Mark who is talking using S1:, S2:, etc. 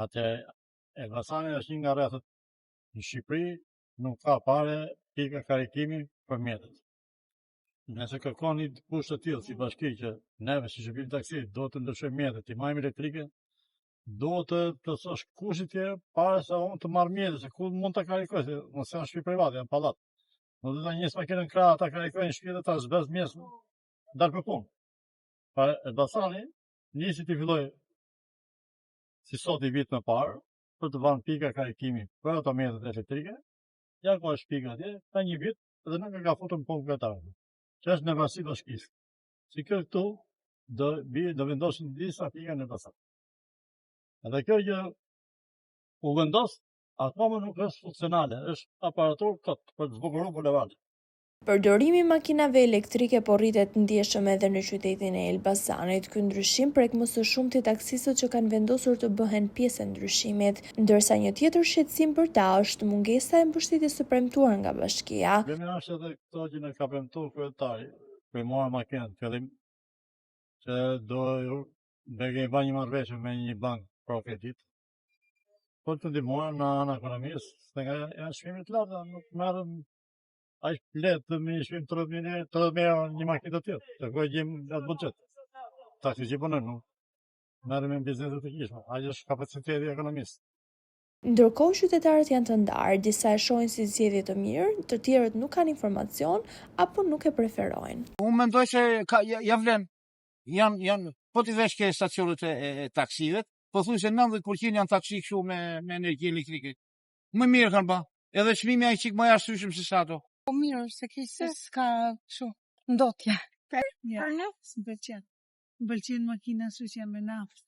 S1: Atë Elbasani është një nga rrethet në Shqipëri, nuk ka pare pika karikimi për mjetet. Nëse kërkoni dikush të tillë si bashki që neve si shërbim taksi do të ndryshojmë mjetet, i majmë elektrike, do të plotësosh kushtet e para se unë të marr mjetet, se ku mund ta karikoj, se mos janë shtëpi private, janë pallat. Nuk do ta njës makinën krah, ta karikojnë shtëpitë ta zbez mjes dal për punë. Pa Elbasani nisi të filloj si sot i vit më parë për të vënë pika karikimi për ato mjetet elektrike. Ja ku është pika atje, ka një vit dhe nuk e ka futur në punë kryetarë. Që është në varësi bashkisë. Si kjo këtu do vendosin disa pika në Elbasan. Edhe kjo gjë u vendos, akoma nuk është funksionale, është aparatur kot për të zbukuruar bulevardin.
S2: Përdorimi i makinave elektrike po rritet ndjeshëm edhe në qytetin e Elbasanit. Ky ndryshim prek më së shumti taksistët që kanë vendosur të bëhen pjesë e ndryshimit, ndërsa një tjetër shqetësim për ta është mungesa e mbështetjes së premtuar nga bashkia.
S1: Problemi është edhe këto që në ka premtuar kryetari, për marrë makinën fillim, që do bëjë një marrëveshje me një bankë për kredit. Po të ndihmojnë në anë ekonomisë, se nga janë çmime të larta, nuk merren aq lehtë me një çmim 30.000 euro një makinë të tillë. Të ku e gjejmë atë buxhet. Taksi që punon nuk merrem me bizneset të këqija. Ai është kapaciteti i ekonomisë.
S2: Ndërkohë qytetarët janë të ndarë, disa e shohin si zgjedhje të mirë, të tjerët nuk kanë informacion apo nuk e preferojnë.
S3: Unë mendoj se ja vlen. Janë po ti vesh ke stacionet e taksive, po thuaj se 90% janë taksi kështu me energji elektrike. Më mirë kanë ba. Edhe çmimi ai çik më i arsyeshëm se sa ato.
S4: Po mirë, se kishte s'ka kështu ndotje. Për naftë m'pëlqen. M'pëlqen makina që janë me naftë.